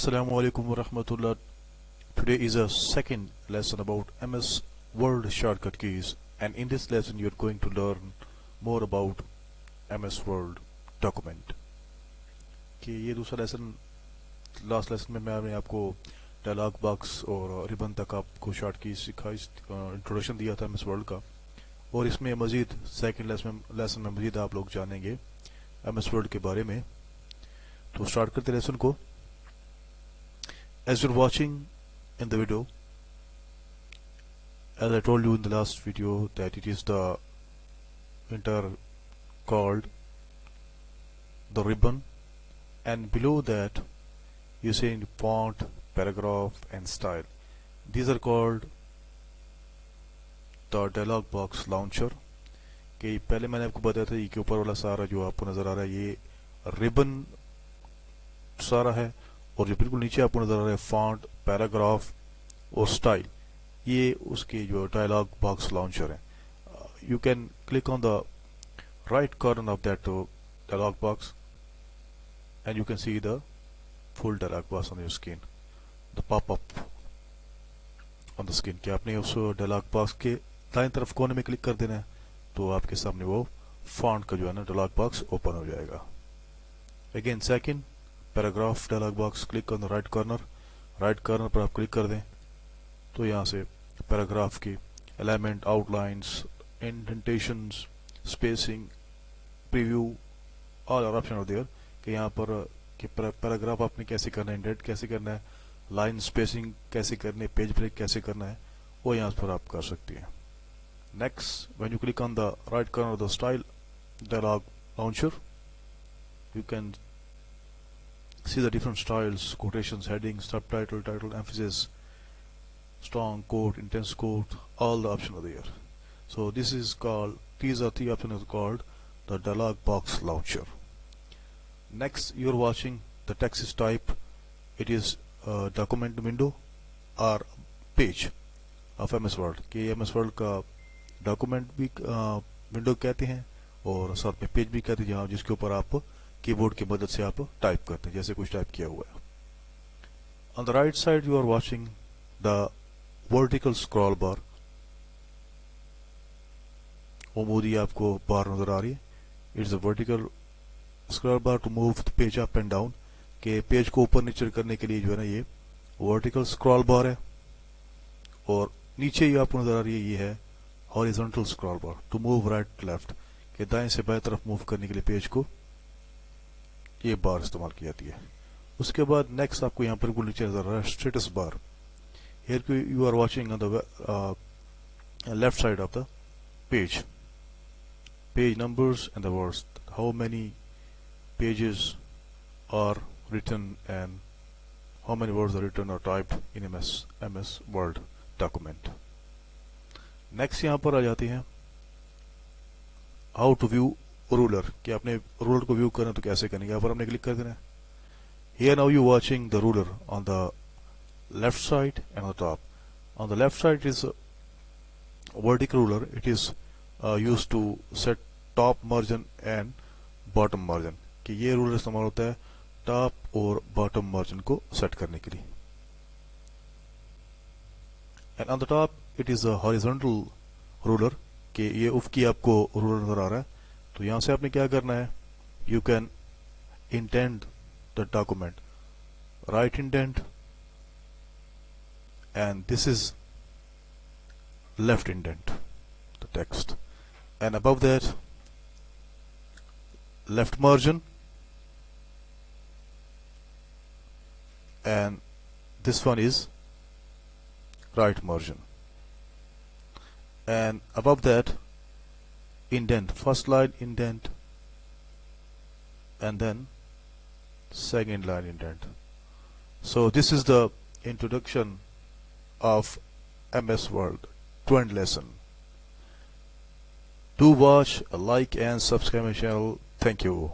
Assalamu alaikum wa rahmatullah. Today is a second lesson about MS Word shortcut keys, and in this lesson you are going to learn more about MS Word document. कि ये दूसरा lesson last lesson में मैंने आपको dialogue box और ribbon तक आपको short की सिखा इंट्रोडक्शन दिया था MS Word का, और इसमें मज़ीद सेकंड लेसन में मज़ीद आप लोग जानेंगे MS Word के बारे में. तो स्टार्ट करते लेसन को. As you're watching in the video, as I told you in the last video that it is the entire called the ribbon, and below that you see in font, paragraph and style. These are called the dialog box launcher. कि पहले मैंने आपको बताया था ये के ऊपर वाला सारा जो आपको नजर आ रहा है ये रिबन सारा है, और जो बिल्कुल नीचे आपको नजर आ रहा है फॉन्ट, पैराग्राफ और स्टाइल, ये उसके जो डायलॉग बॉक्स लॉन्चर है. You can click on the right corner of that dialog box and you can see the full dialog box on your screen, the pop up on the screen. कि आपने उस dialogue box के दाईं तरफ कोने में click कर देना है तो आपके सामने वो फॉन्ट का जो है ना डायलॉग बॉक्स ओपन हो जाएगा. Again second paragraph dialog box, click on the right corner पर आप क्लिक कर दें तो यहाँ से पैराग्राफ की element, outlines, indentations, spacing, preview, all are option there. कि यहाँ पर कि पैराग्राफ आपने कैसे करना है, इंडेंट कैसे करना है, लाइन स्पेसिंग कैसे करनी है, पेज ब्रेक कैसे करना है, वो यहाँ पर आप कर सकती हैं. Next, when you click on the right corner the style dialog launcher, you can see the different styles, quotations, headings, subtitle, title, emphasis, strong quote, intense quote, all the options are there. So these are three options called the dialog box launcher. Next, you are watching the text is type. It is a document window or page of MS Word. कि MS Word का document भी window कहते हैं और साथ में page भी कहते हैं, जहाँ जिसके ऊपर आप कीबोर्ड की मदद से आप टाइप करते हैं, जैसे कुछ टाइप किया हुआ है. On the right side you are watching the vertical scroll bar. मोदी आपको बार नजर आ रही है. It's a vertical scroll bar to move the page up and down. के पेज को ऊपर नीचे करने के लिए जो है ना ये वर्टिकल स्क्रॉल बार है, और नीचे ये आपको नजर आ रही है ये है horizontal scroll bar to move right left. के दाएं से बाएं तरफ मूव करने के लिए पेज को ये बार इस्तेमाल की जाती है. उसके बाद नेक्स्ट आपको यहाँ पर बिल्कुल नीचे नजर आ रहा है status bar. Here you are watching on the left side of the page numbers and the words, how many pages are written and how many words are written or typed in MS Word document. Next यहाँ पर आ जाती हैं how to view ruler. कि आपने ruler को view करना तो कैसे करेंगे, यहाँ पर हमने क्लिक कर देना है. Here now you watching the ruler on the left side and on the top. On the left side is vertical ruler. It is used to set top margin and bottom margin. कि ये ruler इस्तेमाल होता है top और bottom margin को set करने के लिए. And on the top it is a horizontal ruler. कि ये उफकी आपको रूलर नजर आ रहा है. तो यहां से आपने क्या करना है, you can indent the document, right indent, and this is left indent the text, and above that left margin, and this one is right margin, and above that indent, first line indent and then second line indent. So this is the introduction of MS Word 20 lesson. Do watch, like and subscribe my channel. Thank you.